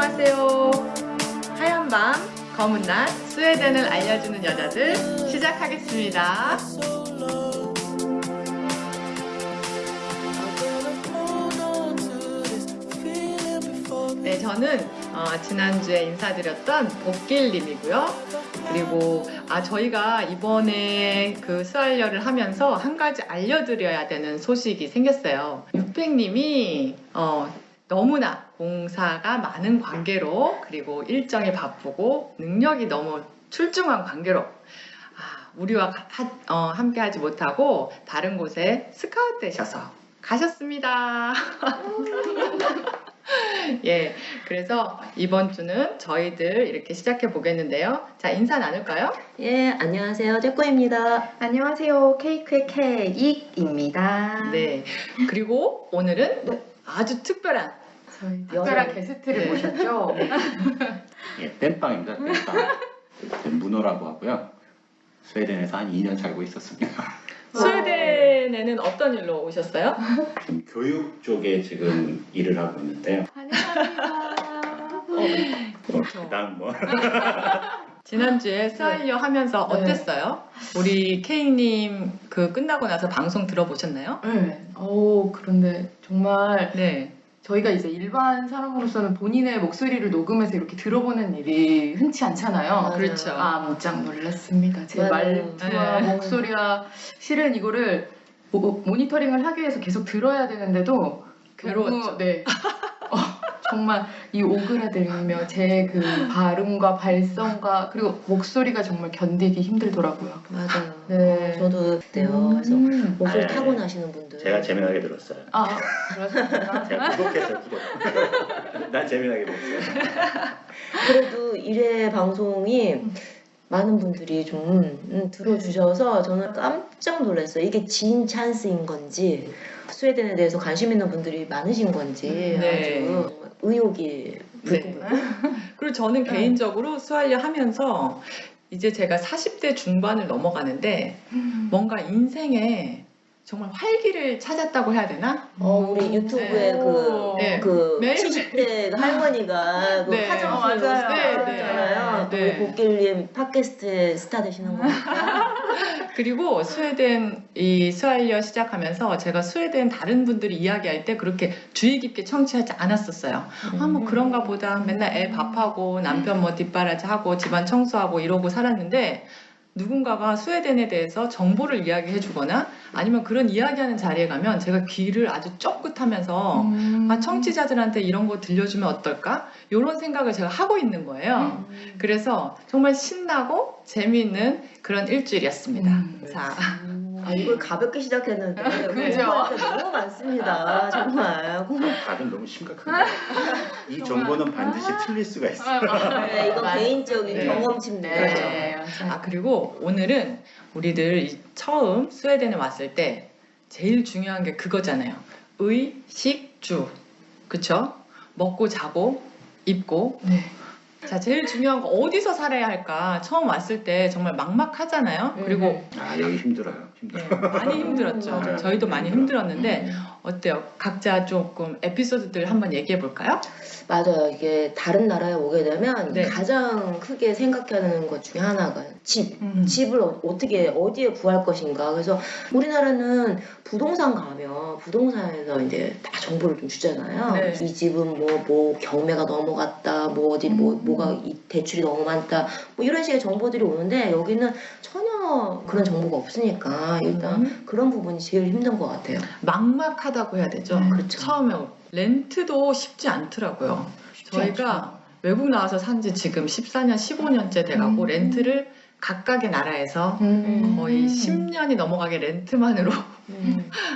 안녕하세요. 하얀 밤, 검은 낮, 스웨덴을 알려주는 여자들 시작하겠습니다. 네, 저는 지난주에 인사드렸던 복길님이고요. 그리고 저희가 이번에 그 수알려를 하면서 한 가지 알려드려야 되는 소식이 생겼어요. 육백님이 너무나 공사가 많은 관계로, 그리고 일정이 바쁘고 능력이 너무 출중한 관계로 우리와 함께 하지 못하고 다른 곳에 스카우트 되셔서 가셨습니다. 예, 그래서 이번 주는 저희들 이렇게 시작해 보겠는데요. 자, 인사 나눌까요? 예, 안녕하세요. 제코입니다. 안녕하세요. 케이크의 케이크입니다. 네, 그리고 오늘은 아주 특별한 특별한 게스트를 모셨죠? 예, 땜빵입니다. 땜빵. 문어라고 하고요. 스웨덴에서 한 2년 살고 있었습니다. 스웨덴에는 어떤 일로 오셨어요? 좀 교육 쪽에 지금 일을 하고 있는데요. 그다음 뭐 지난주에 수알려 하면서 어땠어요? 우리 케이님 그 끝나고 나서 방송 들어보셨나요? 네. 그런데 정말 네. 저희가 이제 일반 사람으로서는 본인의 목소리를 녹음해서 이렇게 들어보는 일이 흔치 않잖아요. 맞아요. 그렇죠. 깜짝 놀랐습니다. 제 맞아요. 말투와 네. 목소리와 실은 이거를 모니터링을 하기 위해서 계속 들어야 되는데도 괴로웠죠. 너무, 네. 정말 이 오그라들며 제 그 발음과 발성과 그리고 목소리가 정말 견디기 힘들더라고요. 맞아요. 네. 저도 그때요. 그래서 목소리 네. 타고나시는 분들. 제가 재미나게 들었어요. 그렇습니까? 제가 구독했어요. 구독. 난 재미나게 들었어요. 그래도 1회 방송이 많은 분들이 좀 들어주셔서 저는 깜짝 놀랐어요. 이게 진 찬스인 건지 스웨덴에 대해서 관심 있는 분들이 많으신 건지 네. 아주 의욕이 불끈불끈. 그리고 저는 개인적으로 수알려 하면서 이제 제가 40대 중반을 넘어가는데 뭔가 인생에 정말 활기를 찾았다고 해야 되나? 우리 유튜브에 네. 그 매일 70대 할머니가 그 네. 화장실 맞아요. 하잖아요. 또 네. 우리 복길님 팟캐스트에 스타 되시는 거니까. 그리고 스웨덴 이 수알려 시작하면서 제가 스웨덴 다른 분들이 이야기할 때 그렇게 주의 깊게 청취하지 않았었어요. 뭐 그런가 보다 맨날 애 밥하고 남편 뭐 뒷바라지 하고 집안 청소하고 이러고 살았는데 누군가가 스웨덴에 대해서 정보를 이야기해 주거나 아니면 그런 이야기하는 자리에 가면 제가 귀를 아주 쫑긋하면서 청취자들한테 이런 거 들려주면 어떨까? 이런 생각을 제가 하고 있는 거예요. 그래서 정말 신나고 재미있는 그런 일주일이었습니다. 자, 이걸 가볍게 시작했는데 그죠? 공부할 게 너무 많습니다. 정말. 다들 너무 심각한데. 이 정보는 반드시 틀릴 수가 있어요. 네, 이건 개인적인 네. 경험치입니다. 네. 그리고 오늘은 우리들 처음 스웨덴에 왔을 때 제일 중요한 게 그거잖아요. 의식주. 그쵸? 먹고 자고 입고. 네. 자, 제일 중요한 거 어디서 살아야 할까? 처음 왔을 때 정말 막막하잖아요. 그리고 여기 힘들어요. 힘들어요. 많이 힘들었죠. 맞아요. 저희도 많이 힘들었는데 어때요? 각자 조금 에피소드들 한번 얘기해 볼까요? 맞아요. 이게 다른 나라에 오게 되면 네. 가장 크게 생각해야 되는 것 중에 하나가 집. 집을 어떻게 어디에 구할 것인가. 그래서 우리나라는 부동산 가면 부동산에서 이제 다 정보를 좀 주잖아요. 네. 이 집은 뭐 경매가 넘어갔다. 뭐 어디 뭐가 이 대출이 너무 많다. 뭐 이런 식의 정보들이 오는데 여기는 전혀 그런 정보가 없으니까 일단 그런 부분이 제일 힘든 것 같아요. 막막하다고 해야 되죠. 그렇죠. 처음에 렌트도 쉽지 않더라고요. 저희가 외국 나와서 산지 지금 14년, 15년째 돼가고 렌트를 각각의 나라에서 거의 10년이 넘어가게 렌트만으로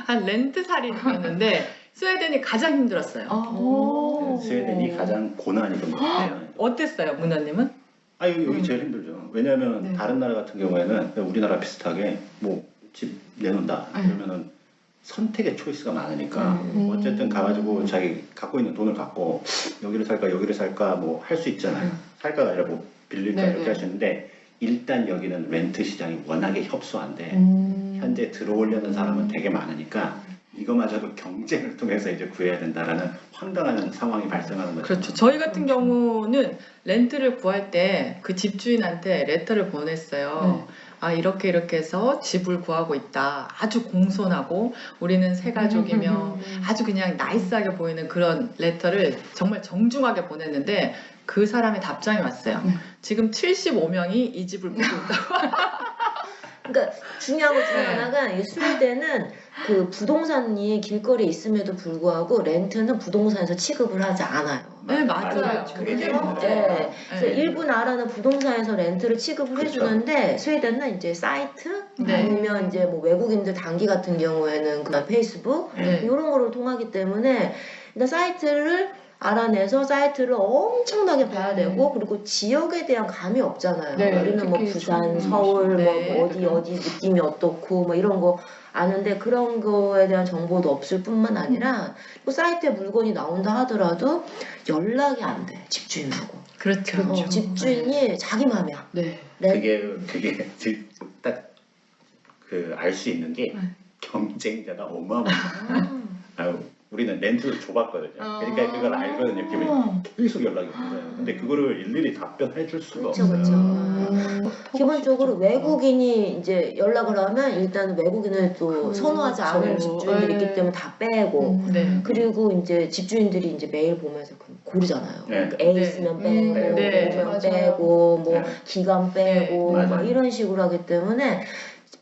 한 렌트살이였는데 스웨덴이 가장 힘들었어요. 스웨덴이 가장 고난이던 것 같아요. 어땠어요, 문화님은? 여기 제일 힘들죠. 왜냐하면 네. 다른 나라 같은 경우에는 우리나라 비슷하게 뭐 집 내놓는다 그러면은 선택의 초이스가 많으니까 어쨌든 가가지고 자기 갖고 있는 돈을 갖고 여기를 살까 여기를 살까 뭐 할 수 있잖아요. 살까가 아니라 뭐 빌릴까 네, 이렇게 네. 할 수 있는데 일단 여기는 렌트 시장이 워낙에 협소한데 현재 들어오려는 사람은 되게 많으니까 이거마저도 경쟁을 통해서 이제 구해야 된다라는 황당한 상황이 발생하는 거죠. 그렇죠. 저희 같은 경우는 렌트를 구할 때 그 집주인한테 레터를 보냈어요. 아, 이렇게 해서 집을 구하고 있다. 아주 공손하고 우리는 세 가족이며 아주 그냥 나이스하게 보이는 그런 레터를 정말 정중하게 보냈는데 그 사람의 답장이 왔어요. 지금 75명이 이 집을 보고 있다고. 그러니까 중요한 것 중에 하나가 이 스웨덴은 그 부동산이 길거리에 있음에도 불구하고 렌트는 부동산에서 취급을 하지 않아요. 네, 맞아요. 맞아요. 그게 제일 그래서, 문제예요. 네. 그래서 일부 나라는 부동산에서 렌트를 취급을 그렇죠. 해주는데 스웨덴은 이제 사이트 네. 아니면 이제 뭐 외국인들 단기 같은 경우에는 그냥 페이스북 네. 이런 거를 통하기 때문에 일단 사이트를 알아내서 사이트를 엄청나게 봐야 네. 되고 그리고 지역에 대한 감이 없잖아요. 네, 우리는 뭐 특히 부산, 서울, 네. 뭐 어디 느낌이 어떻고 뭐 이런 거 아는데 그런 거에 대한 정보도 없을 뿐만 아니라 또 사이트에 물건이 나온다 하더라도 연락이 안 돼. 집주인하고. 그렇죠. 집주인이 자기 맘이야. 네. 그게 딱 그 알 수 있는 게 경쟁자가 어마어마해요. 아유, 우리는 렌트를 줘봤거든요. 그러니까 그걸 알거든요. 계속 연락이 오는 거예요. 근데 그거를 일일이 답변해 줄 수가 그렇죠, 없어요. 그렇죠. 기본적으로 외국인이 이제 연락을 하면 일단 외국인을 또 선호하지 않은 집주인들이 있기 때문에 다 빼고 네. 그리고 이제 집주인들이 이제 메일 보면서 고르잖아요. 네. A 네. 있으면 빼고, 네. 오면 맞아요. 빼고, 뭐 네. 기간 빼고, 네. 막 맞아요. 이런 식으로 하기 때문에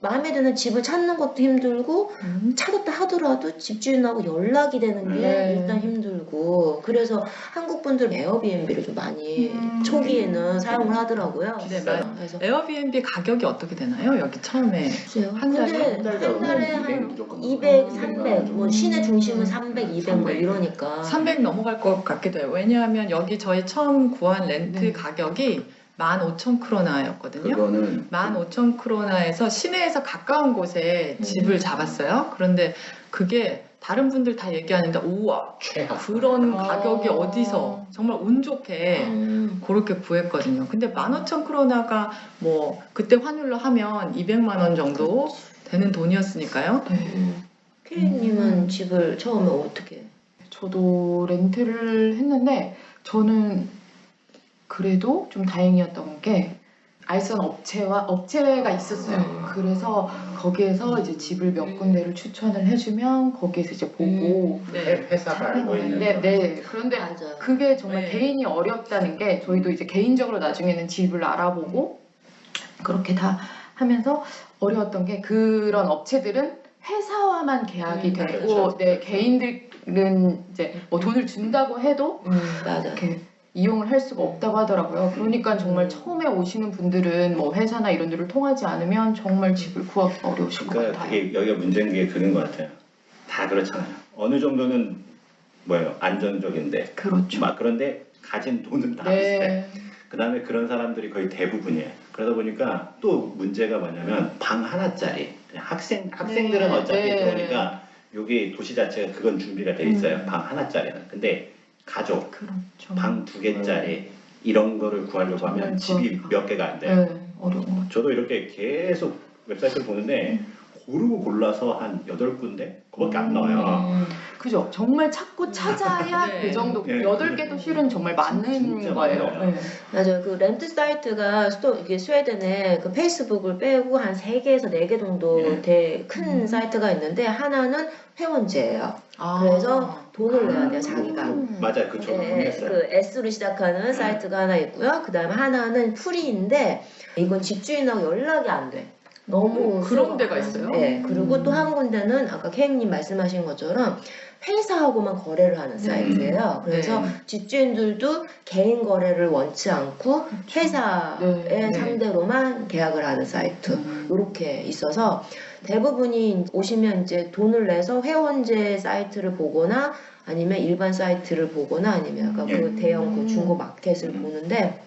마음에 드는 집을 찾는 것도 힘들고 찾았다 하더라도 집주인하고 연락이 되는 게 네. 일단 힘들고 그래서 한국 분들 에어비앤비를 좀 많이 초기에는 사용을 하더라고요. 네, 맞아요. 그래서 에어비앤비 가격이 어떻게 되나요? 여기 처음에 한 달에? 근데 한 달에 한 200, 300, 뭐 시내 중심은 300, 200 뭐 이러니까 300 넘어갈 것 같기도 해요. 왜냐하면 여기 저희 처음 구한 렌트 네. 가격이 15,000크로나였거든요. 그거는 15,000크로나에서 시내에서 가까운 곳에 집을 잡았어요. 그런데 그게 다른 분들 다 얘기하는데 우와 최하. 그런 아. 가격이 어디서 정말 운 좋게 그렇게 구했거든요. 근데 15,000크로나가 뭐 그때 환율로 하면 200만 원 정도 되는 돈이었으니까요. 케이님은 집을 처음에 어떻게 저도 렌트를 했는데 저는 그래도 좀 다행이었던 게 알선 업체가 있었어요. 그래서 거기에서 이제 집을 몇 군데를 추천을 해주면 거기에서 이제 보고 네. 회사가 알고 있는 네. 그런데 맞아요. 그게 정말 네. 개인이 어렵다는 게 저희도 이제 개인적으로 나중에는 집을 알아보고 그렇게 다 하면서 어려웠던 게 그런 업체들은 회사와만 계약이 되고 그렇죠. 네, 개인들은 이제 뭐 돈을 준다고 해도 맞아. 이렇게 이용을 할 수가 없다고 하더라고요. 그러니까 정말 처음에 오시는 분들은 뭐 회사나 이런 데를 통하지 않으면 정말 집을 구하기가 어려우실 것 그러니까 같아요. 그게 여기가 문제인 게 그런 것 같아요. 다 그렇잖아요. 어느 정도는 뭐예요? 안정적인데. 그렇죠. 막 그런데 가진 돈은 다 비슷해. 네. 그다음에 그런 사람들이 거의 대부분이에요. 그러다 보니까 또 문제가 뭐냐면 방 하나짜리. 그냥 학생들은 네, 어차피 네. 들어오니까 여기 도시 자체가 그건 준비가 돼 있어요. 방 하나짜리는. 근데 가족 그렇죠. 방 2개짜리 이런 거를 구하려고 하면 정말 집이 구하기가. 몇 개가 안 돼요. 네, 어려운 거. 저도 이렇게 계속 웹사이트를 보는데 고르고 골라서 한 8군데? 그거밖에 안 나와요. 그죠. 정말 찾고 찾아야 네. 그 정도. 네. 8개도 실은 정말 맞는 진짜 거예요. 많아요. 네. 맞아요. 그 렌트 사이트가 이게 스웨덴에 그 페이스북을 빼고 한 3개에서 4개 정도 큰 사이트가 있는데 하나는 회원제예요. 아. 그래서 돈을 내야 돼요, 자기가. 맞아요. 그 저도 네, 보냈어요. 그 S로 시작하는 사이트가 하나 있고요. 그 다음에 하나는 프리인데 이건 집주인하고 연락이 안 돼. 너무 그런 데가 있어요? 네. 그리고 또 한 군데는 아까 케이님 말씀하신 것처럼 회사하고만 거래를 하는 사이트예요. 그래서 네. 집주인들도 개인 거래를 원치 않고 회사의 네. 상대로만 계약을 하는 사이트 이렇게 있어서 대부분이 오시면 이제 돈을 내서 회원제 사이트를 보거나 아니면 일반 사이트를 보거나 아니면 아까 그 대형 그 중고 마켓을 보는데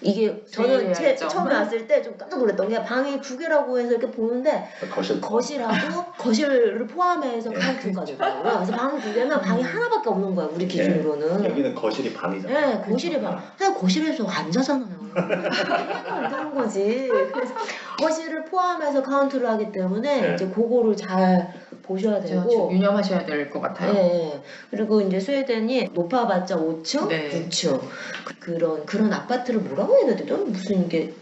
이게 저는 주의해야죠. 처음에 왔을 때 좀 깜짝 놀랐던 게 방이 2개라고 해서 이렇게 보는데 거실 거실하고 거실을 포함해서 예. 카운트까지 있더라고요. 그래서 방 2개면 방이 하나밖에 없는 거야 우리 기준으로는. 여기는 거실이 방이잖아요. 네, 거실이 방. 그냥 거실에서 앉아잖아요. 안 되는 거지. 그래서 거실을 포함해서 카운트를 하기 때문에 네. 이제 그거를 잘 보셔야 제가 좀 되고. 유념하셔야 될 것 같아요. 네. 그리고 이제 스웨덴이 높아봤자 5층, 네. 6층 그런 아파트를 뭐라고 해야 되죠? 무슨 이게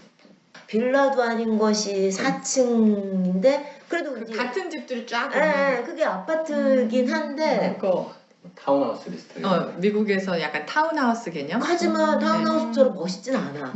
빌라도 아닌 것이 4층인데 그래도 이제 같은 집들이 쫙 예, 있는 그게 아파트긴 한데 그거 타운하우스 리스트. 미국에서 약간 타운하우스 개념? 하지만 타운하우스처럼 멋있진 않아.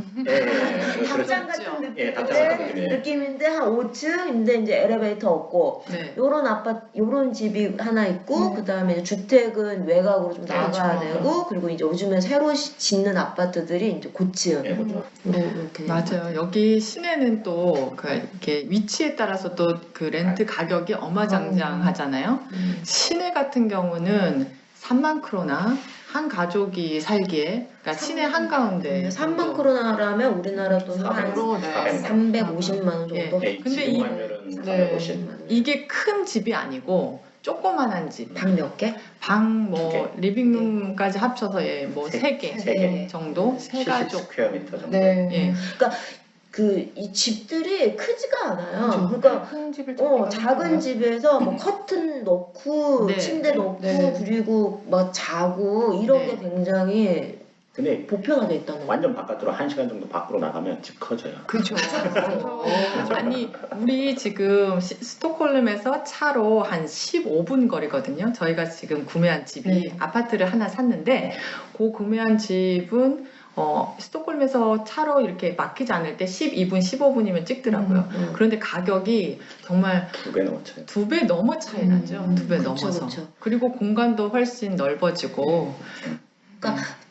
답장 그렇죠. 같은 예, 답장 같은 느낌인데, 느낌인데 한 5층인데 이제 엘리베이터 없고 네. 요런 집이 하나 있고 그다음에 주택은 외곽으로 좀 나가야 그렇죠. 되고 그리고 이제 요즘에 새로 짓는 아파트들이 이제 고층 예, 그렇죠. 이렇게 맞아요. 여기 시내는 또 이렇게 위치에 따라서 또 그 렌트 가격이 어마장장하잖아요. 시내 같은 경우는 3만 크로나 한 가족이 살기에, 그러니까 시내 한가운데 3만 크로나라면 우리나라 돈 한 350만 원 예. 정도. 예, 근데 지금 이- 환율은 네. 350. 이게 큰 집이 아니고 조그만한 집, 방 몇 개? 방 두 개. 뭐 리빙룸까지 합쳐서 뭐 세- 3개 세 개. 정도, 세 70 가족. 스퀘어 미터 정도. 네. 예. 이 집들이 크지가 않아요. 그렇죠. 그러니까 큰 집을 작은 집에서 뭐 커튼 넣고 네. 침대 넣고 네. 그리고 막 자고 이런 네. 게 굉장히 근데 보편화돼 있다는 거. 완전 바깥으로 1시간 정도 밖으로 나가면 집 커져요. 그렇죠. 아니 우리 지금 스톡홀름에서 차로 한 15분 거리거든요. 저희가 지금 구매한 집이 네. 아파트를 하나 샀는데 그 구매한 집은 스톡홀름에서 차로 이렇게 막히지 않을 때 12분, 15분이면 찍더라고요. 그런데 가격이 정말 2배 넘어쳐요. 2배 넘어 차이 나죠. 2배 그쵸, 넘어서. 그쵸. 그리고 공간도 훨씬 넓어지고.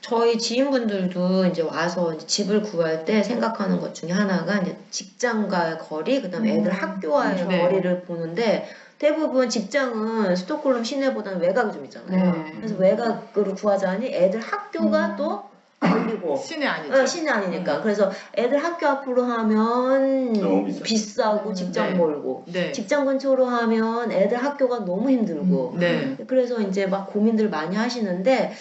저희 지인분들도 이제 와서 이제 집을 구할 때 생각하는 것 중에 하나가 이제 직장과의 거리, 그다음에 애들 학교와의 네. 거리를 보는데 대부분 직장은 스톡홀름 시내보다는 외곽이 좀 있잖아요. 네. 그래서 외곽으로 구하자니 애들 학교가 또 걸리고 시내 아니죠. 시내 아니니까. 그래서 애들 학교 앞으로 하면 너무 비싸. 비싸고 직장 네. 멀고 네. 직장 근처로 하면 애들 학교가 너무 힘들고 네. 그래서 이제 막 고민들 많이 하시는데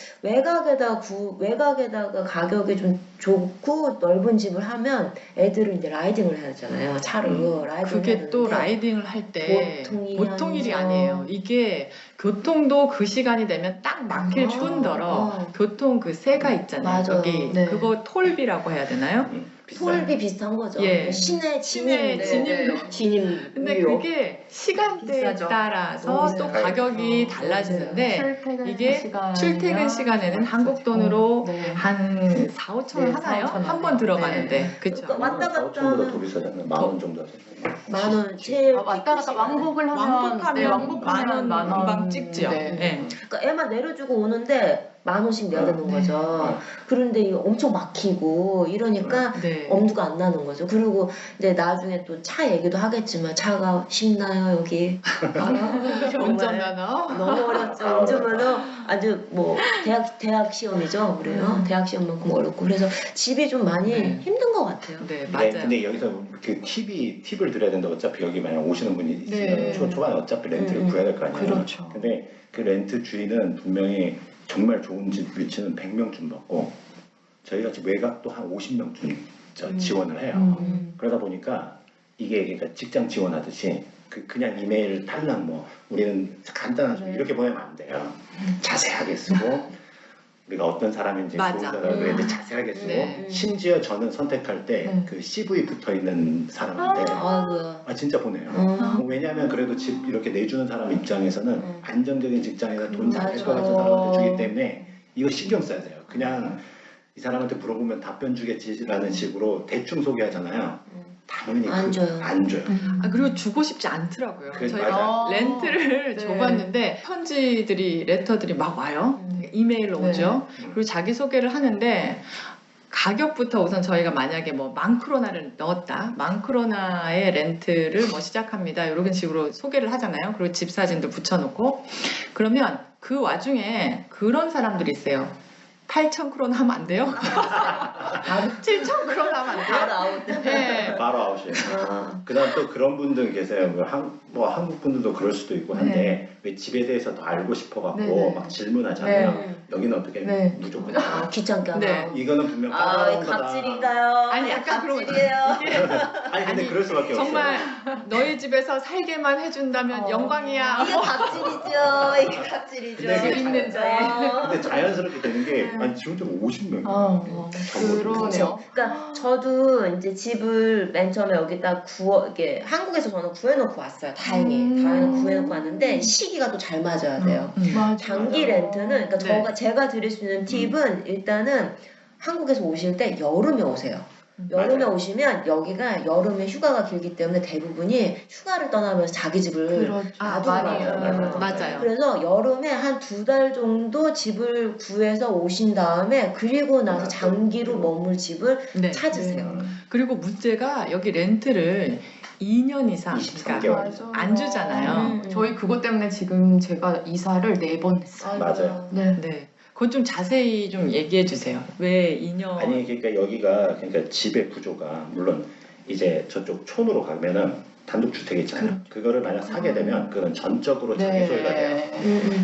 외곽에다가 가격이 좀 좋고 넓은 집을 하면 애들은 이제 라이딩을 해야 되잖아요. 차로 라이딩을 그게 해야 또 되는데 라이딩을 할 때 보통 일이 아니죠. 아니에요. 이게 교통도 그 시간이 되면 딱 막힐 뿐더러 교통 그 세가 있잖아요. 맞아요. 여기 네. 그거 톨비라고 해야 되나요? 비싸요. 톨비 비슷한 거죠. 예. 시내 시내 진입 진입 근데 무료. 그게 시간대에 비싸죠. 따라서 네. 또 가격이 달라지는데 이게 출퇴근 시간에는 한국 돈으로 한 4, 5천 원 네, 하나요? 4, 5천 한 번 원. 들어가는데 그쵸? 그러니까 왔다 갔다 4,000보다 더 비싸잖아요. 10,000원 정도 하죠. 만원 제일 왔다 갔다 왕복을 하면 왕복하면 왕복하면 만 원 금방 찍죠. 네. 네. 그러니까 애만 내려주고 오는데 10,000원씩 내야 되는 거죠. 그런데 이거 엄청 막히고 이러니까 네. 엄두가 안 나는 거죠. 그리고 이제 나중에 또 차 얘기도 하겠지만 차가 쉽나요 여기? 정말 운전면허? 너무 어렵죠. 운전면허 아주 뭐 대학 시험이죠. 그래요. 대학 시험만큼 어렵고 그래서 집이 좀 많이 네. 힘든 것 같아요. 네, 네, 맞아요. 근데 여기서 그 팁을 드려야 된다. 어차피 여기 만약 오시는 분이 있으면 네. 초반에 어차피 렌트를 구해야 될 거 아니에요. 그렇죠. 근데 그 렌트 주인은 분명히 정말 좋은 집 위치는 100명쯤 받고 저희 같이 외곽도 한 50명쯤 지원을 해요. 그러다 보니까 이게 그러니까 직장 지원하듯이 그냥 이메일 달랑 뭐 우리는 간단하죠. 네. 이렇게 보내면 안 돼요. 자세하게 쓰고 우리가 어떤 사람인지 맞아. 좋은 자세하게 쓰고 네. 심지어 저는 선택할 때 그 CV 붙어 있는 사람한테 아이고야. 진짜 보내요. 왜냐하면 그래도 집 이렇게 내주는 사람 입장에서는 안정적인 직장에서 돈 잘 될 것 같은 사람한테 주기 때문에 이거 신경 써야 돼요. 그냥 이 사람한테 물어보면 답변 주겠지라는 식으로 대충 소개하잖아요. 당연히 안 줘요. 안 줘요. 아, 그리고 주고 싶지 않더라고요. 저희가 맞아요. 렌트를 네. 줘봤는데 레터들이 막 와요. 이메일로 네. 오죠. 그리고 자기소개를 하는데 가격부터 우선 저희가 만약에 뭐 10,000크로나를 넣었다. 10,000크로나의 렌트를 뭐 시작합니다. 이런 식으로 소개를 하잖아요. 그리고 집 사진도 붙여놓고 그러면 그 와중에 그런 사람들이 있어요. 8,000크로나 하면 안 돼요? 7,000크로나 하면 안 돼요? 바로 아웃. 네. 바로 아웃이에요. 아, 그다음 또 그런 분들 계세요. 뭐 한국 분들도 그럴 수도 있고 한데 왜 집에 대해서 더 알고 싶어갖고 네. 막 질문하잖아요. 네. 여기는 어떻게 네. 무조건 아, 귀찮게 하나. 네. 이거는 분명 아, 까다로운 거다. 갑질인가요? 아니, 약간 그런 거 갑질이에요. 아니 근데 아니, 그럴 수밖에 없어요. 정말 너희 집에서 살게만 해준다면 영광이야. 이게 갑질이죠. 이게 갑질이죠. 근데 그게 있는 자에. 근데 자연스럽게 되는 게 아니 지금 좀 50명. 그러네요. 그러니까 저도 이제 집을 맨 처음에 여기다 이게 한국에서 저는 구해놓고 왔어요. 다행히 구해놓고 왔는데 시기가 또 잘 맞아야 돼요. 맞아. 장기 렌트는 그러니까 네. 제가 드릴 수 있는 팁은 일단은 한국에서 오실 때 여름에 오세요. 여름에 맞아요. 오시면 여기가 여름에 휴가가 길기 때문에 대부분이 휴가를 떠나면서 자기 집을 그렇죠. 놔두고 많이 가요. 맞아요. 그래서 여름에 한 2달 정도 집을 구해서 오신 다음에 그리고 나서 장기로 머물 집을 네. 찾으세요. 그리고 문제가 여기 렌트를 2년 이상 23개월. 그러니까 맞아. 안 주잖아요. 저희 그것 때문에 지금 제가 이사를 4번 했어요. 맞아요. 네. 네. 그건 좀 자세히 좀 얘기해 주세요. 왜 2년? 아니 그러니까 여기가 그러니까 집의 구조가 물론 이제 저쪽 촌으로 가면은 단독주택 있잖아요. 그거를 만약 사게 되면 그건 전적으로 자기 소유가 돼요.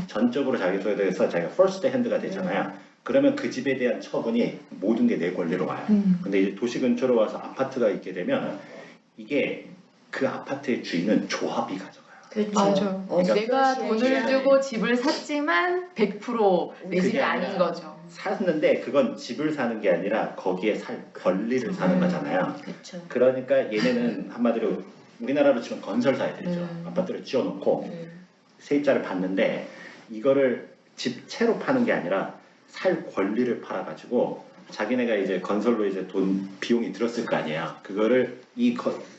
전적으로 자기 소유가 돼서 자기가 퍼스트 핸드가 되잖아요. 그러면 그 집에 대한 처분이 모든 게 내 권리로 와요. 근데 이제 도시 근처로 와서 아파트가 있게 되면 이게 그 아파트의 주인은 조합이 가져가요. 그렇죠. 맞아. 어쩔 내가 수 돈을 없이 주고 집을 샀지만 100%내 집이 그게 아닌 아니라. 거죠. 샀는데 그건 집을 사는 게 아니라 거기에 살 권리를 사는 거잖아요. 그렇죠. 그러니까 얘네는 한마디로 우리나라로 치면 건설사들이죠. 아파트를 지어놓고 세입자를 받는데 이거를 집 채로 파는 게 아니라 살 권리를 팔아가지고 자기네가 이제 건설로 이제 돈 비용이 들었을 거 아니에요. 그거를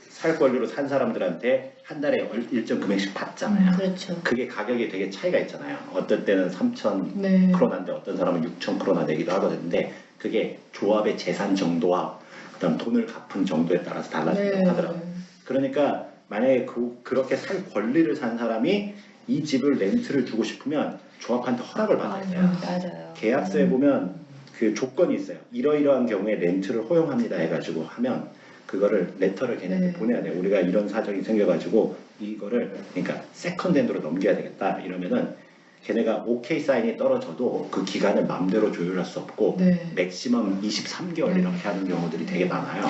살 권리로 산 사람들한테 한 달에 일정 금액씩 받잖아요. 그렇죠. 그게 가격이 되게 차이가 있잖아요. 어떨 때는 3,000 네. 크로나인데 어떤 사람은 6,000 크로나 내기도 하거든요. 그게 조합의 재산 정도와 그다음 돈을 갚은 정도에 따라서 달라진다고 하더라고요. 그러니까 만약에 그렇게 살 권리를 산 사람이 이 집을 렌트를 주고 싶으면 조합한테 허락을 받아야 돼요. 맞아요. 계약서에 보면 그 조건이 있어요. 이러이러한 경우에 렌트를 허용합니다 해가지고 하면 그거를 레터를 걔네한테 네. 보내야 돼요. 우리가 이런 사정이 생겨가지고 이거를 그러니까 세컨드핸드로 넘겨야 되겠다 이러면은 걔네가 오케이 사인이 떨어져도 그 기간을 마음대로 조율할 수 없고 네. 맥시멈 23개월 이렇게 하는 경우들이 되게 많아요.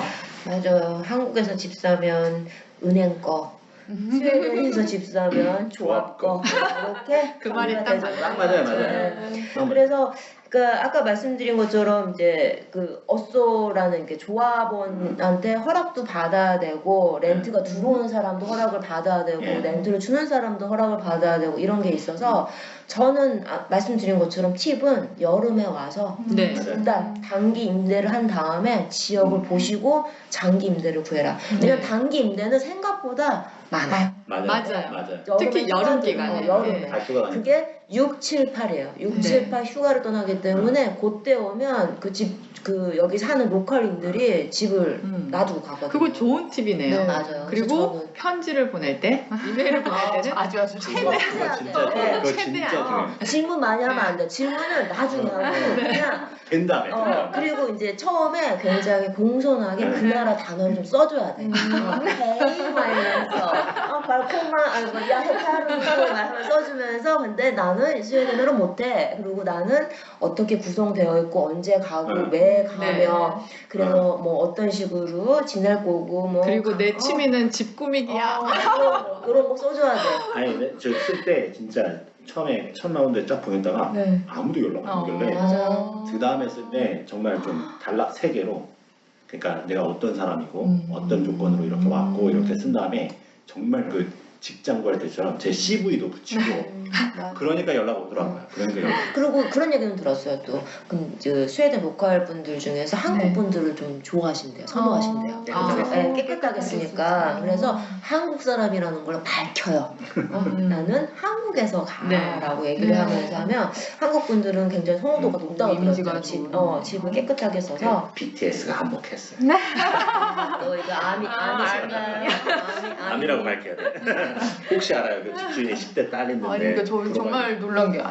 맞아요. 한국에서 집 사면 은행 거, 스웨덴에서 집 사면 조합 거 이렇게 그 말이 정리가 딱 되죠. 맞아요. 네. 그래서 아까 말씀드린 것처럼 이제 그 어쏘라는 게 조합원한테 허락도 받아야 되고 렌트가 들어오는 사람도 허락을 받아야 되고 예. 렌트를 주는 사람도 허락을 받아야 되고 이런 게 있어서 저는 말씀드린 것처럼 팁은 여름에 와서 네. 두 달 단기 임대를 한 다음에 지역을 보시고 장기 임대를 구해라. 왜냐면 단기 임대는 생각보다 많아요. 맞아요. 여름에 특히 여름 휴가도- 기간에. 여름에. 네. 발표가 그게 6, 7, 8이에요. 6, 7, 8 휴가를 떠나기 때문에 그때 오면 여기 사는 로컬인들이 집을 놔두고 가거든요. 그거 좋은 팁이네요. 네. 맞아요. 그리고 그래서 편지를 보낼 때, 이메일을 보낼 때는 아주 그거 진짜 그거 진짜 최대한. 중요해요. 질문 많이 하면 안 돼. 질문을 나중에 하고 그냥 된 다음에. 그리고 이제 처음에 굉장히 공손하게 그 나라 단어를 좀 써줘야 돼. 헤이 막 이러면서 발코만 야 헤카르 막 써주면서 근데 나는 스웨덴어를 못해. 그리고 나는 어떻게 구성되어 있고 언제 가고 왜 가며 그래서 뭐 어떤 식으로 지낼 거고 뭐 그리고 내 취미는 집 꾸미기야. 이런 거 써줘야 돼. 아니 저 쓸 때 진짜 처음에 첫 라운드에 쫙 보냈다가 네. 아무도 연락 안 오길래 맞아요. 그 다음에 쓸 때 정말 좀 단락 3개로 그러니까 내가 어떤 사람이고 어떤 조건으로 이렇게 왔고 이렇게 쓴 다음에 정말 그 직장 구할 때처럼 제 CV도 붙이고 그러니까 연락 오더라고요. 그러니까 연락. 그리고 그런 얘기는 들었어요. 또 스웨덴 로컬 분들 중에서 한국 네. 분들을 좀 좋아하신대요. 선호하신대요. 깨끗하게 깨끗하게 쓰니까. 그래서 한국 사람이라는 걸 밝혀요. 나는 한국에서 가라고 얘기를 네. 하면서 하면 한국 분들은 굉장히 선호도가 높다고 이미지가 들었어요. 좋은. 집을 깨끗하게 써서 BTS가 한몫했어요. 또 이거 아미신가요? 암이라고 밝혀야 돼. 혹시 알아요? 그 집주인이 10대 딸인데. 아니, 그러니까 저 정말 놀란 게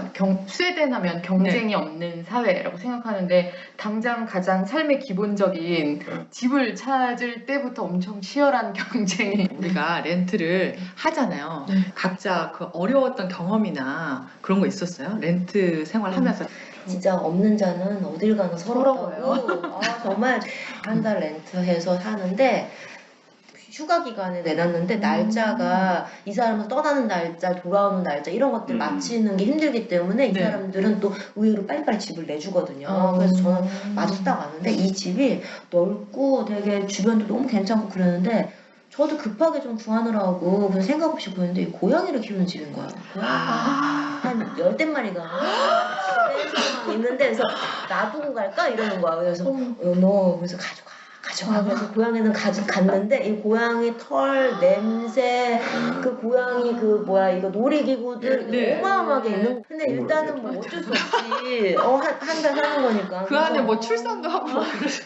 스웨덴 하면 경쟁이 없는 사회라고 생각하는데 당장 가장 삶의 기본적인 집을 찾을 때부터 엄청 치열한 경쟁이 우리가 렌트를 하잖아요. 네. 각자 그 어려웠던 경험이나 그런 거 있었어요? 렌트 생활하면서. 진짜 없는 자는 어딜 가나 서럽다고. 서러워요. 정말 한 달 렌트해서 사는데 휴가 기간에 내놨는데 날짜가 이 사람은 떠나는 날짜, 돌아오는 날짜 이런 것들 맞추는 게 힘들기 때문에 이 네. 사람들은 또 의외로 빨리빨리 집을 내주거든요. 그래서 저는 맞아서 딱 왔는데 이 집이 넓고 되게 주변도 너무 괜찮고 그러는데 저도 급하게 좀 구하느라고 그냥 생각 없이 보는데 고양이를 키우는 집인 거야. 한 10대 마리가 집에서만 있는데 그래서 놔두고 갈까 이러는 거야. 그래서 너 그래서 가져가. 그래서 고양이는 갔는데 이 고양이 털 냄새 그 고양이 그 뭐야 이거 놀이기구들 네. 어마어마하게 있는. 근데 일단은 뭐 어쩔 수 없이 한 달 사는 거니까. 그 안에 뭐 출산도 하고 뭐 그러죠.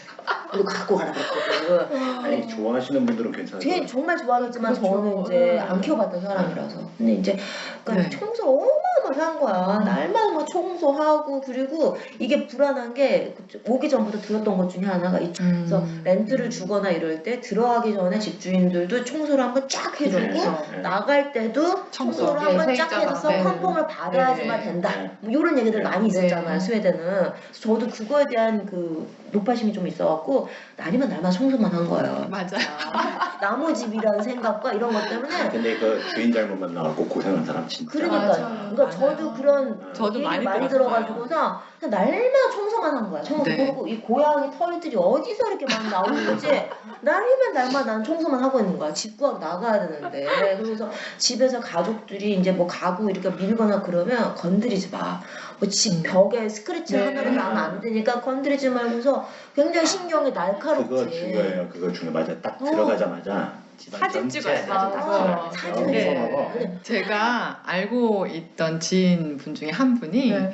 이거 갖고 가라 그랬거든. 아니 좋아하시는 분들은 괜찮아요. 되게 정말 좋아하겠지만 그렇죠. 저는 이제 안 키워봤던 사람이라서. 근데 이제 그러니까 네. 청소를 어마어마하게 한 거야. 날마다 막 청소하고 그리고 이게 불안한 게 오기 전부터 들었던 것 중에 하나가 그래서 렌트를 주거나 이럴 때 들어가기 전에 집주인들도 청소를 한번 쫙 해주고 네. 나갈 때도 청소를 네, 한번 쫙 세입자가. 해줘서 네. 컨펌을 받아야지만 네. 된다. 뭐 이런 얘기들 많이 있었잖아요. 네. 스웨덴은. 그래서 저도 그거에 대한 그 노파심이 좀 있어갖고 날이면 날마다 청소만 한 거예요. 맞아. 나무 집이라는 생각과 이런 것 때문에 근데 그 주인 잘못 만나갖고 고생한 사람 진짜. 그러니까 맞아요. 그러니까 저도 그런 저도 얘기 많이 들어가지고서 그냥 날마다 청소만 한 거야. 청소. 네. 그리고 이 고양이 털들이 어디서 이렇게 막 나오는 거지. 날이면 날마다 난 청소만 하고 있는 거야. 집 구하고 나가야 되는데. 그래서 집에서 가족들이 이제 뭐 가구 이렇게 밀거나 그러면 건드리지 마. 뭐 집 벽에 스크래치 네. 하나로 나면 안 되니까 건드리지 말고서 굉장히 신경이 날카롭지. 그거 중요해요. 그거 중요해. 맞아. 딱 들어가자마자 집안 사진 전체 찍어야 돼. 사진 딱 맞아요. 찍어요. 사진을 네. 찍어요. 근데 제가 알고 있던 지인분 중에 한 분이 네.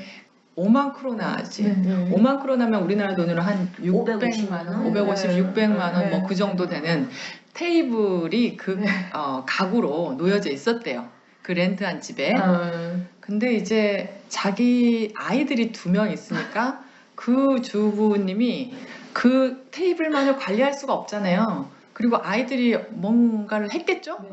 오만 크로나지. 네. 5만 크로나면 우리나라 돈으로 한 550만 600만 원, 원? 550, 네. 600만 원 네. 뭐 그 정도 되는 테이블이 그 네. 가구로 놓여져 있었대요. 그 렌트한 집에. 근데 이제 자기 아이들이 2명 있으니까 그 주부님이 그 테이블만을 관리할 수가 없잖아요. 그리고 아이들이 뭔가를 했겠죠? 네.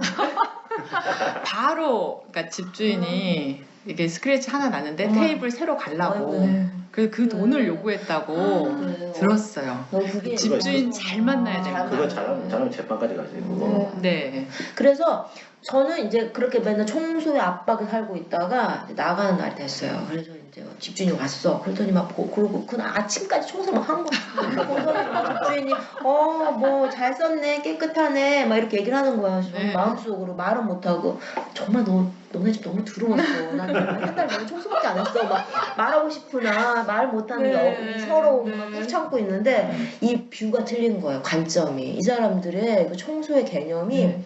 바로 그러니까 집주인이 이게 스크래치 하나 났는데 어머. 테이블 새로 갈라고 아이고. 네. 그 돈을 요구했다고 그래요. 들었어요. 그게 집주인 잘 만나야 돼요. 그거 잘하면 재판까지 가지. 그거. 네. 그래서 저는 이제 그렇게 맨날 청소에 압박에 살고 있다가 이제 나가는 날이 됐어요. 그래서 이제 집주인이 왔어. 그랬더니 막 그러고 그날 아침까지 청소 막 한 거야. 그래서 집주인이 뭐 잘 썼네, 깨끗하네, 막 이렇게 얘기를 하는 거야. 그래서 네. 마음속으로 말은 못하고 정말 너네 집 너무 더러웠어. 난 한 달 너무 청소밖에 안 했어. 막 말하고 싶으나 말 못하는 네. 게 서러움을 네. 꾹 참고 있는데 이 뷰가 틀린 거예요. 관점이. 이 사람들의 그 청소의 개념이 네.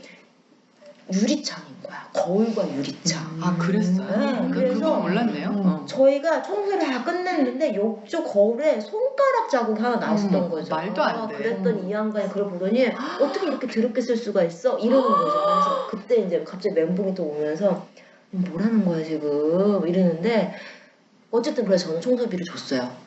유리창인 거야. 거울과 유리창. 아 그랬어요? 네, 그거 그래서 몰랐네요. 저희가 청소를 다 끝냈는데 욕조 거울에 손가락 자국이 하나 나 있었던 거죠. 말도 안 돼. 그랬더니 이 양반이 그걸 보더니 어떻게 이렇게 더럽게 쓸 수가 있어? 이러는 거죠. 그래서 그때 이제 갑자기 멘붕이 또 오면서 뭐라는 거야 지금 이러는데 어쨌든 그래서 저는 청소비를 줬어요.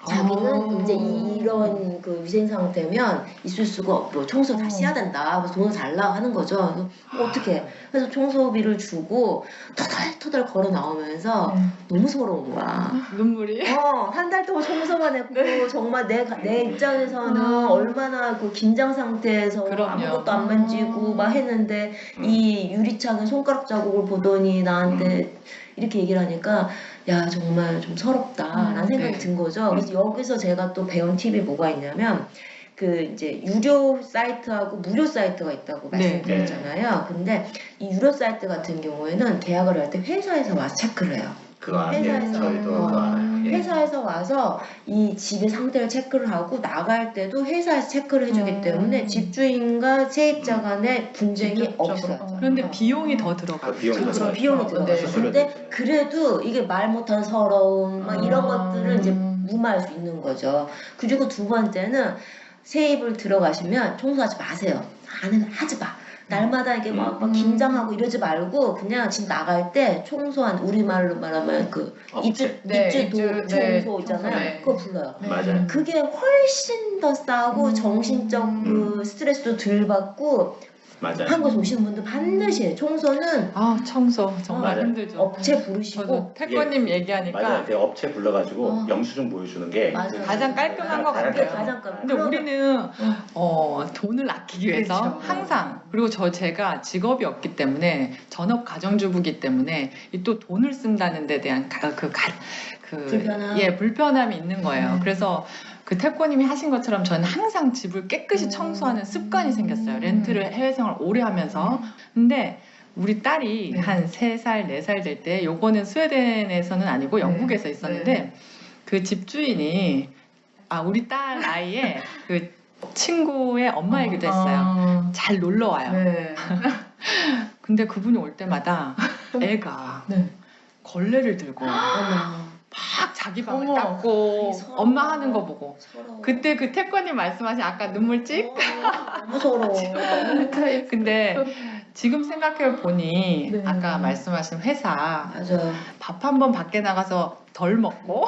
자기는 이제 이런 그 위생 상태면 있을 수가 없고 청소 다시 해야 된다. 그래서 돈을 달라 하는 거죠. 그래서 뭐 어떻게? 그래서 청소비를 주고 터덜터덜 걸어 나오면서 너무 서러운 거야. 눈물이. 한 달 동안 청소만 했고 정말 내 입장에서는 얼마나 그 긴장 상태에서 그럼요. 아무것도 안 만지고 막 했는데 이 유리창에 손가락 자국을 보더니 나한테 이렇게 얘기를 하니까 야 정말 좀 서럽다라는 생각이 네. 든 거죠. 그래서 여기서 제가 또 배운 팁이 뭐가 있냐면 그 이제 유료 사이트하고 무료 사이트가 있다고 네. 말씀드렸잖아요. 근데 이 유료 사이트 같은 경우에는 계약을 할 때 회사에서 와서 체크를 해요. 그거 아니에요. 회사에서 저희도 그거 알아요. 예. 회사에서 와서 이 집의 상태를 체크를 하고 나갈 때도 회사에서 체크를 해주기 때문에 집주인과 세입자 간의 분쟁이 직접적으로. 없어요. 그런데 비용이 더 들어가. 그 비용이 그렇죠. 들어가죠. 비용이 들어가요. 네. 수수료 근데 되죠. 그래도 이게 말 못한 서러움 막 이런 것들을 이제 무마할 수 있는 거죠. 그리고 두 번째는 새 입을 들어가시면 청소하지 마세요. 하지 마. 날마다 이게 막 긴장하고 이러지 말고 그냥 집 나갈 때 청소한 우리말로 말하면 그 업체. 입주 청소 있잖아요. 네. 그거 불러요. 맞아요. 그게 훨씬 더 싸고 정신적 그 스트레스도 덜 받고 맞아요. 한국에 오시는 분들 반드시 청소는 아 청소 정말 맞아요. 힘들죠. 업체 부르시고 저도 태권님 얘기하니까 맞아요. 그 업체 불러가지고 영수증 보여주는 게 맞아요. 가장 깔끔한 것 가장 같아요. 가장 깔끔. 근데 우리는 돈을 아끼기 위해서 그렇죠. 항상 그리고 제가 직업이 없기 때문에 전업 가정주부기 때문에 이 또 돈을 쓴다는 데 대한 불편함. 불편함이 있는 거예요. 그래서 그 태권님이 하신 것처럼 저는 항상 집을 깨끗이 청소하는 습관이 생겼어요. 렌트를 해외 생활 오래 하면서. 근데 우리 딸이 네. 한 3살, 4살 될 때 요거는 스웨덴에서는 아니고 영국에서 있었는데 네. 그 집주인이 우리 딸 아이의 그 친구의 엄마이기도 했어요. 잘 놀러 와요. 네. 근데 그분이 올 때마다 애가 네. 걸레를 들고 어머. 막 자기 방을 어머. 닦고 서러워. 엄마 하는 거 보고 서러워. 그때 그 태권님 말씀하신 아까 눈물 찍? 너무 서러워. 근데 지금 생각해 보니 네. 아까 말씀하신 회사 맞아요. 밥 한 번 밖에 나가서 덜 먹고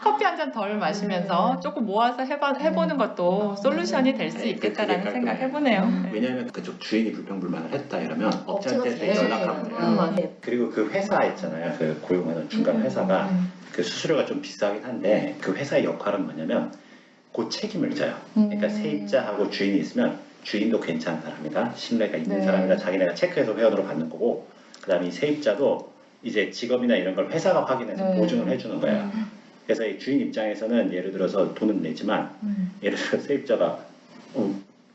커피 한 잔 덜 마시면서 조금 모아서 해보는 것도 솔루션이 될 수 네, 있겠다라는 그게 생각 깔끔해요. 해보네요. 왜냐하면 그쪽 주인이 불평불만을 했다 이러면 업체가 업체한테 제일 연락하면 돼요. 그리고 그 회사 있잖아요. 그 고용하는 중간 회사가 그 수수료가 좀 비싸긴 한데 그 회사의 역할은 뭐냐면 그 책임을 져요. 그러니까 세입자하고 주인이 있으면 주인도 괜찮은 사람이다, 신뢰가 있는 네. 사람이다, 자기네가 체크해서 회원으로 받는 거고 그다음에 이 세입자도 이제 직업이나 이런 걸 회사가 확인해서 네. 보증을 해주는 거예요. 그래서 이 주인 입장에서는 예를 들어서 돈은 내지만 예를 들어 세입자가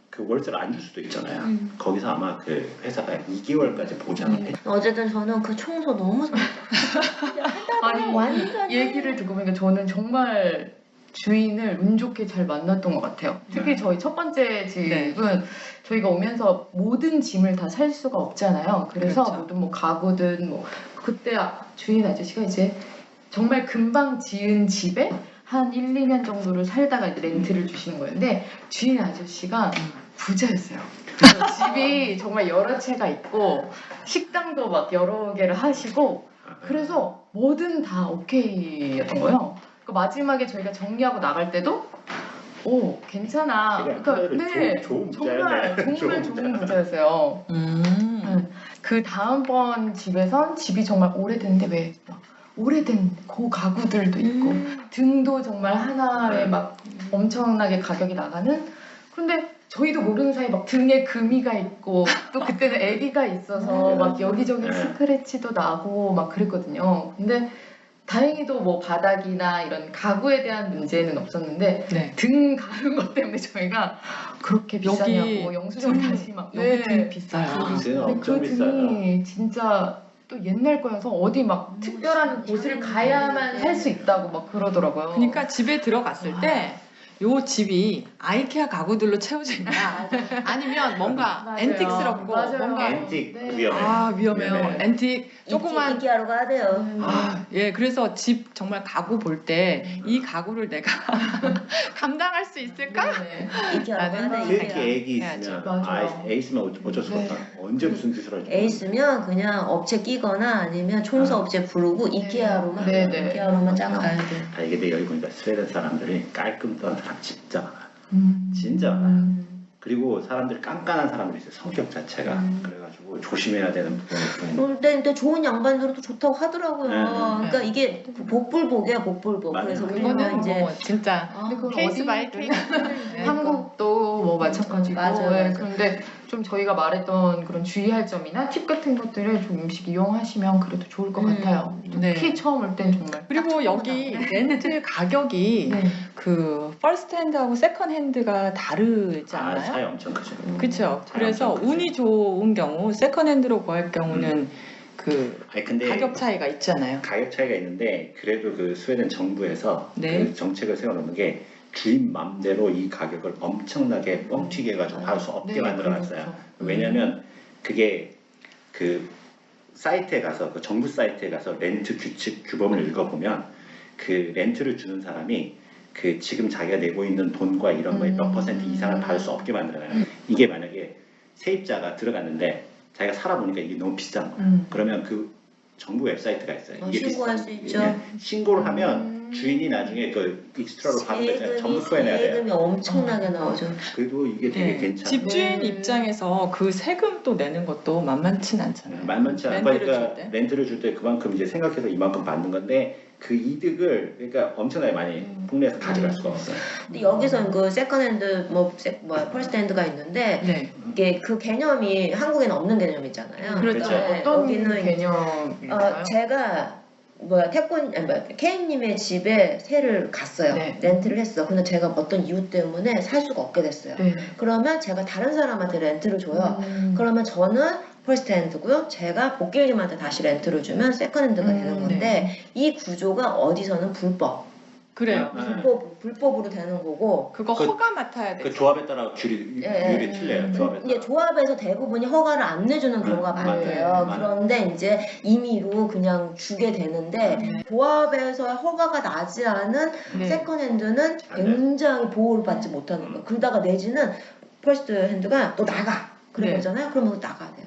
그 월세를 안 줄 수도 있잖아요. 거기서 아마 그 회사가 2개월까지 보장을 해. 어쨌든 저는 그 청소 너무 아니 완전 얘기를 듣고 보니까 저는 정말 주인을 운 좋게 잘 만났던 것 같아요. 특히 저희 첫 번째 집은 저희가 오면서 모든 짐을 다 살 수가 없잖아요. 그래서 그렇죠. 모든 뭐 가구든 뭐 그때 주인 아저씨가 이제 정말 금방 지은 집에 한 1, 2년 정도를 살다가 이제 렌트를 주시는 거였는데 주인 아저씨가 부자였어요. 그래서 집이 정말 여러 채가 있고 식당도 막 여러 개를 하시고 그래서 뭐든 다 오케이였던 거예요. 그 마지막에 저희가 정리하고 나갈 때도 오 괜찮아. 그러니까 좋은 정말 부자였네. 정말 좋은 부자였어요. 그 다음번 집에선 집이 정말 오래됐는데 왜 막 오래된 고 가구들도 있고 등도 정말 하나에 막 엄청나게 가격이 나가는. 그런데 저희도 모르는 사이 막 등에 금이가 있고 또 그때는 애기가 있어서 막 여기저기 스크래치도 나고 막 그랬거든요. 근데 다행히도 뭐 바닥이나 이런 가구에 대한 문제는 없었는데 네. 등 가는 것 때문에 저희가 그렇게 비싸냐고 영수증을 다시 막 여기 등 비싸요. 등은 근데 엄청 그 등이 진짜 또 옛날 거여서 어디 막 특별한 곳을 가야만 살 수 있다고 막 그러더라고요. 그러니까 집에 들어갔을 때 요 집이 아이케아 가구들로 채워져 있나 아니면 뭔가 맞아요. 앤틱스럽고 맞아요. 뭔가 앤틱 네. 위험해요. 위험해요. 위험해요. 앤틱 조그만 이기하러 가야 돼요. 그래서 집 정말 가구 볼 때 이 가구를 내가 감당할 수 있을까? 네. 이기하러 가야 나는 돼. 특히 애기 해야죠. 있으면 맞아요. 애 있으면 어쩔 수가 네. 없다. 언제 무슨 짓을 할지 애 있으면 그냥 업체 끼거나 아니면 청소 업체 부르고 이케아로만 네. 이케아로만 쫙 가야 돼. 아, 이게 내 여기 보니까 스웨덴 사람들이 깔끔 떠는 사람 진짜 많아. 진짜 많아. 음. 그리고 사람들이 깐깐한 사람들이 있어요. 성격 자체가. 그래가지고 조심해야 되는 부분이. 근데 좋은 양반들도 좋다고 하더라고요. 네. 그러니까 이게 복불복이야 복불복. 맞아요. 그래서 그거는 우리는 이제 뭐 진짜 근데 그건 케이스 어디 바이 케이스. 네. 한국도 뭐 마찬가지고 맞아요, 네, 맞아요. 그런데 좀 저희가 말했던 그런 주의할 점이나 팁 같은 것들을 조금씩 이용하시면 그래도 좋을 것 같아요. 네. 특히 처음 올 땐 정말 그리고 여기 렌트 가격이 네. 그 퍼스트 핸드하고 세컨 핸드가 다르지 아, 않아요? 차이 엄청 크죠. 그렇죠. 차이 그래서 엄청 크죠. 운이 좋은 경우 세컨 핸드로 구할 경우는 그 아니 근데 가격 차이가 있잖아요. 가격 차이가 있는데 그래도 그 스웨덴 정부에서 네. 그 정책을 세워놓는 게 주인 맘대로 이 가격을 엄청나게 뻥튀기 해가지고 할 수 없게 네, 만들어놨어요. 그렇죠. 왜냐하면 그게 그 사이트에 가서 그 정부 사이트에 가서 렌트 규칙 규범을 읽어보면 그 렌트를 주는 사람이 그 지금 자기가 내고 있는 돈과 이런 거에 몇 퍼센트 이상을 받을 수 없게 만들어요. 이게 만약에 세입자가 들어갔는데 자기가 살아보니까 이게 너무 비싼 거예요. 그러면 그 정부 웹사이트가 있어요. 이게 신고할 비싼 수 있죠. 예, 신고를 하면 주인이 나중에 그 익스트라로 받은 거 있잖아요. 전부 토해내야 돼요. 세금이 엄청나게 나오죠. 그래도 이게 되게 네. 괜찮아요. 집주인 네. 입장에서 그 세금 또 내는 것도 만만치 않잖아요. 만만치 않고 렌트를 그러니까 줄 때. 렌트를 줄 때 그만큼 이제 생각해서 이만큼 받는 건데 그 이득을 그러니까 엄청나게 많이 국내에서 가져갈 수가 없어요. 근데 여기서 그 세컨핸드 퍼스트핸드가 있는데 네. 이게 그 개념이 한국에는 없는 개념 있잖아요. 그렇죠. 네, 어떤 여기는 개념일까요? 제가 태권님의 집에 새를 갔어요. 네. 렌트를 했어. 근데 제가 어떤 이유 때문에 살 수가 없게 됐어요. 네. 그러면 제가 다른 사람한테 렌트를 줘요. 그러면 저는 퍼스트핸드고요. 제가 복길님한테 다시 렌트를 주면 세컨핸드가 되는 건데 이 구조가 어디서는 그래요. 불법으로 되는 거고 그거 그- 허가 맡아야 돼. 그 조합에 따라 율이 틀려요. 조합에 따라. 이제 조합에서 대부분이 허가를 안 내주는 경우가 많대요. 맞아요. 그런데 이제 임의로 그냥 주게 되는데 네. 조합에서 허가가 나지 않은 네. 세컨핸드는 굉장히 보호를 받지 못하는 거예요. 그러다가 내지는 퍼스트핸드가 너 나가 그런 네. 거잖아요. 그러면 나가야 돼요.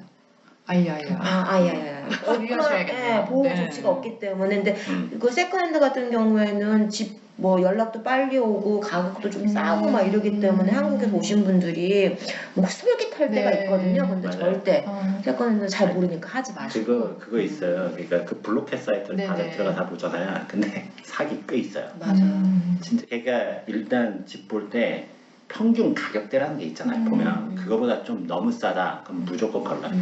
아이야야. 아야야야. 주의하셔야겠네요. 보호 네. 조치가 없기 때문에 근데 음. 그 세컨핸드 같은 경우에는 집 연락도 빨리 오고 가격도 좀 싸고 막 이러기 때문에 한국에서 오신 분들이 뭐 솔깃할 때가 네. 있거든요. 근데 맞아요. 절대 세컨핸드 잘 모르니까 하지 마시고. 그거 있어요. 그러니까 그 블로켓 사이트를 네네. 다들 들어가다 보잖아요. 근데 사기 꽤 있어요. 맞아요. 진짜 걔가 일단 집 볼 때 평균 가격대라는 게 있잖아요. 보면 그거보다 좀 너무 싸다. 그럼 무조건 걸러요.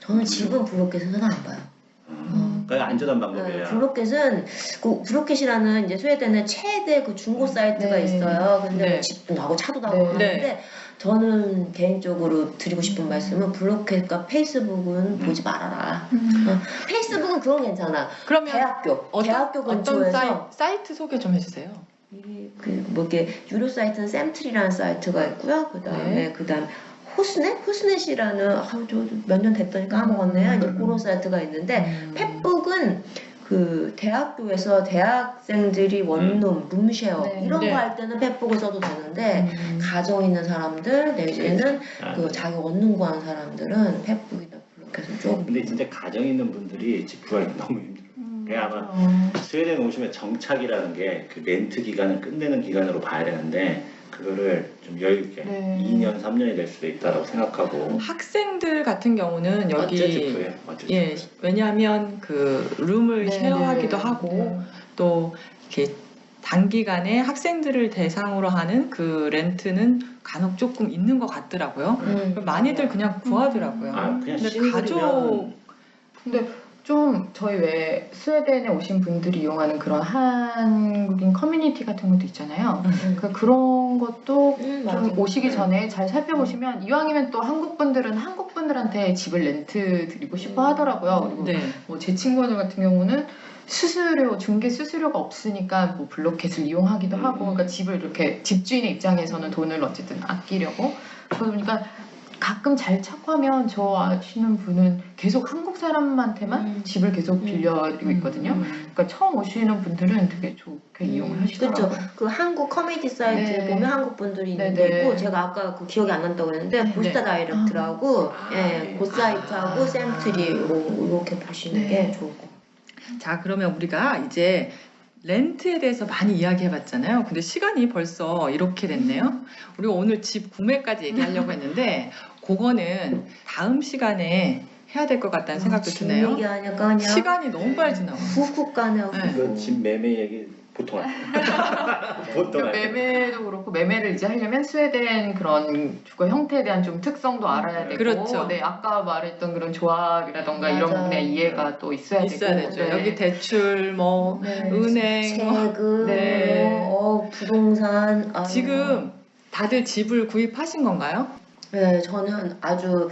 저는 집은 블로켓에서는 안 봐요. 그게 안전한 방법이에요. 블로켓은 그 블로켓이라는 이제 스웨덴의 최대 그 중고 사이트가 네. 있어요. 근데 네. 뭐 집도 나고 차도 나고 네. 하는데 저는 개인적으로 드리고 싶은 말씀은 블로켓과 페이스북은 보지 말아라. 페이스북은 그건 괜찮아. 그러면 대학교 어떤 근처에서 사이트 소개 좀 해주세요. 이게 유료 사이트는 샘트리라는 사이트가 있고요. 네. 그다음 호스넷이라는 저 몇 년 됐더니 까먹었네요. 이제 그런 사이트가 있는데 펫북은 그 대학교에서 대학생들이 원룸, 룸쉐어 네. 이런 네. 거 할 때는 펫북을 써도 되는데 가정 있는 사람들 내지는 그 자기 원룸 구한 사람들은 펫북이나 블로켓은 조금 근데 진짜 가정 있는 분들이 집 구하기 너무 힘들어요. 그게 아마 스웨덴 오시면 정착이라는 게 그 렌트 기간을 끝내는 기간으로 봐야 되는데 그거를 좀 여유 있게 네. 2년, 3년이 될 수도 있다고 생각하고 학생들 같은 경우는 여기 어쩌지프예요. 예, 왜냐하면 그 룸을 네, 쉐어하기도 네. 하고 네. 또 이렇게 단기간에 학생들을 대상으로 하는 그 렌트는 간혹 조금 있는 것 같더라고요. 많이들 그냥 구하더라고요. 아 그냥 근데 싱글이면 가족 근데 좀 저희 왜 스웨덴에 오신 분들이 이용하는 그런 한국인 커뮤니티 같은 것도 있잖아요. 그런 것도 좀 오시기 전에 잘 살펴보시면 이왕이면 또 한국 분들은 한국 분들한테 집을 렌트 드리고 싶어 하더라고요. 그리고 네. 뭐 제 친구들 같은 경우는 수수료, 중개 수수료가 없으니까 뭐 블로켓을 이용하기도 하고, 그러니까 집을 이렇게 집주인의 입장에서는 돈을 어쨌든 아끼려고. 그러니까 가끔 잘 착하면 저 아시는 분은 계속 한국 사람한테만 집을 계속 빌려드리고 있거든요. 그러니까 처음 오시는 분들은 되게 좋게 이용을 하시더라고요. 그렇죠. 그 한국 커뮤니티 사이트 네. 보면 한국 분들이 네, 있는데 네. 있고 제가 아까 그 기억이 안 난다고 했는데 네. 볼스타 다이렉트라고 네. 그 사이트하고 샘트리 이렇게 보시는 네. 게 좋을 것 같아요. 자, 그러면 우리가 이제 렌트에 대해서 많이 이야기해봤잖아요. 근데 시간이 벌써 이렇게 됐네요. 우리가 오늘 집 구매까지 얘기하려고 했는데 그거는 다음 시간에 해야 될 것 같다는 생각도 드네요. 얘기하니까 그냥 시간이 너무 빨리 지나가. 훅훅 가네요. 네. 이건 집 매매 얘기 보통 안 해요. 보통 안 해요. 매매도 그렇고 매매를 이제 하려면 스웨덴 그런 주거 형태에 대한 좀 특성도 알아야 되고, 그렇죠. 네, 아까 말했던 그런 조합이라던가 이런 맞아요. 부분의 이해가 또 있어야 있어야 되고, 되죠. 네. 여기 대출, 뭐 네. 은행, 뭐 세금, 네. 부동산. 아유. 지금 다들 집을 구입하신 건가요? 네, 저는 아주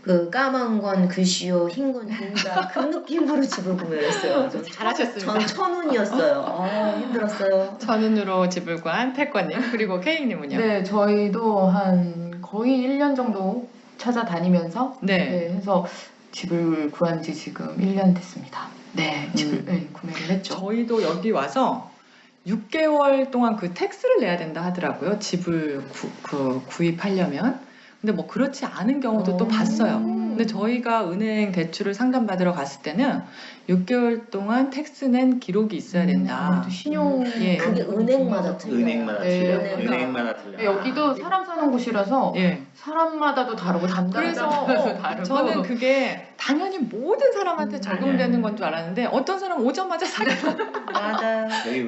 그 까만 건 글씨요, 흰 건 진짜 그 느낌으로 집을 구매했어요. 잘하셨습니다. 전 천운이었어요. 힘들었어요. 천운으로 집을 구한 태권님 그리고 케이님은요? 네, 저희도 한 거의 1년 정도 찾아다니면서 네. 해서 집을 구한 지 지금 1년 됐습니다. 네, 집을 구매를 했죠. 저희도 여기 와서 6개월 동안 그 텍스를 내야 된다 하더라고요. 집을 구입하려면. 근데 뭐 그렇지 않은 경우도 또 봤어요. 근데 저희가 은행 대출을 상담받으러 갔을 때는 6개월 동안 텍스 낸 기록이 있어야 된다. 아무래도 신용 예. 그게 은행마다 틀려요. 은행마다 네, 틀려. 그러니까. 은행마다 틀려. 여기도 사람 사는 곳이라서 예. 사람마다도 다르고 그래서 담당자마다도 다르고 저는 그게 당연히 모든 사람한테 적용되는 건 줄 알았는데 어떤 사람은 오자마자 사겠다. 맞아요. 여기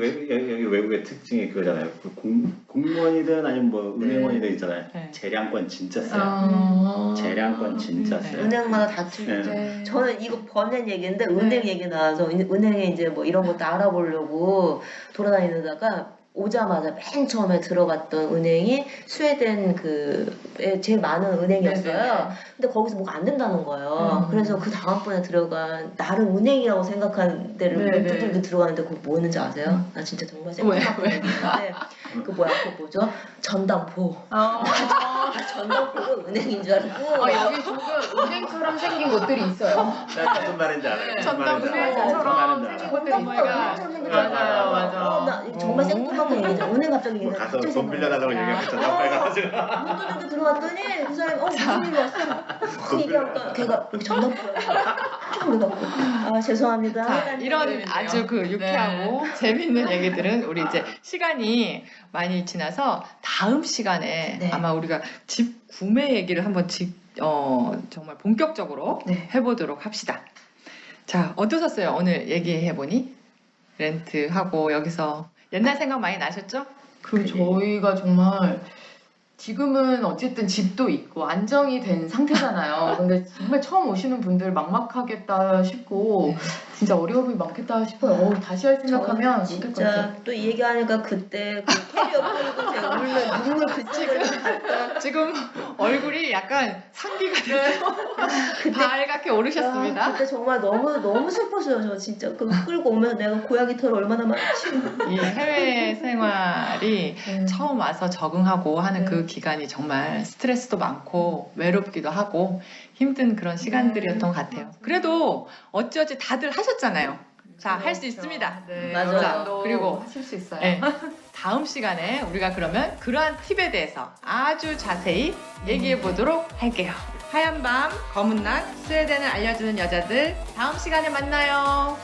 외국의 특징이 그거잖아요. 그 공무원이든 아니면 뭐 은행원이든 있잖아요. 네. 재량권 진짜 세요. 재량권 진짜 네. 세요. 은행마다 다 틀리죠. 네. 저는 이거 번외 얘기인데 은행 얘기 나와서 은행에 이제 뭐 이런 것도 알아보려고 돌아다니다가 오자마자 맨 처음에 들어갔던 은행이 스웨덴 제일 많은 은행이었어요. 근데 거기서 뭐가 안 된다는 거예요. 그래서 그 다음번에 들어간 나름 은행이라고 생각한 데를 네네. 두들겨 들어가는데 그거 뭐 했는지 아세요? 나 진짜 정말 왜? 생각하고 있는데 그 뭐야 그거 뭐죠? 전당포. 전당포가 은행인 줄 알고 여기 조금 은행처럼 생긴 곳들이 있어요. 나 무슨 말인지 알아요. 무슨 말인지 알아요. 무슨 전당포처럼 말인지 생긴 알아요. 곳들이 있어요. 맞아요, 맞아. 나 정말 생뚱하게 얘기해. 은행 갑자기 뭐 가서 돈 생각나. 빌려달라고 얘기하고 전화빨 가가지고 문 두들겨 들어갔더니 그 사람이 무슨 일이 왔어? 그 얘기하니까 걔가 여기 전당포야. 깜짝 놀래갖고 죄송합니다. 자, 이런 아주 유쾌하고 재밌는 얘기들은 우리 이제 시간이 많이 지나서 다음 시간에 네. 아마 우리가 집 구매 얘기를 한번 정말 본격적으로 네. 해보도록 합시다. 자, 어떠셨어요? 오늘 얘기해보니? 렌트하고 여기서 옛날 생각 많이 나셨죠? 그리고 저희가 정말 지금은 어쨌든 집도 있고 안정이 된 상태잖아요. 근데 정말 처음 오시는 분들 막막하겠다 싶고 진짜 어려움이 많겠다 싶어요. 다시 할 생각하면 못할 것 진짜 같아요. 또 이 얘기하니까 그때 그 캐리어 끌고 제가 울면 눈물 그치고 지금 얼굴이 약간 상기가 돼서 달갛게 오르셨습니다. 그때 정말 너무 슬펐어요. 저 진짜 그 끌고 오면서 내가 고양이 털 얼마나 많지. 이 해외 생활이 처음 와서 적응하고 하는 그 기간이 정말 스트레스도 많고 외롭기도 하고 힘든 그런 시간들이었던 것 같아요. 그래도 어찌어찌 다들 하셨잖아요. 자, 할 수 있습니다. 네, 맞아요. 여러분도 그리고 하실 수 있어요. 네, 다음 시간에 우리가 그러면 그러한 팁에 대해서 아주 자세히 얘기해 보도록 할게요. 하얀 밤, 검은 낮, 스웨덴을 알려주는 여자들 다음 시간에 만나요.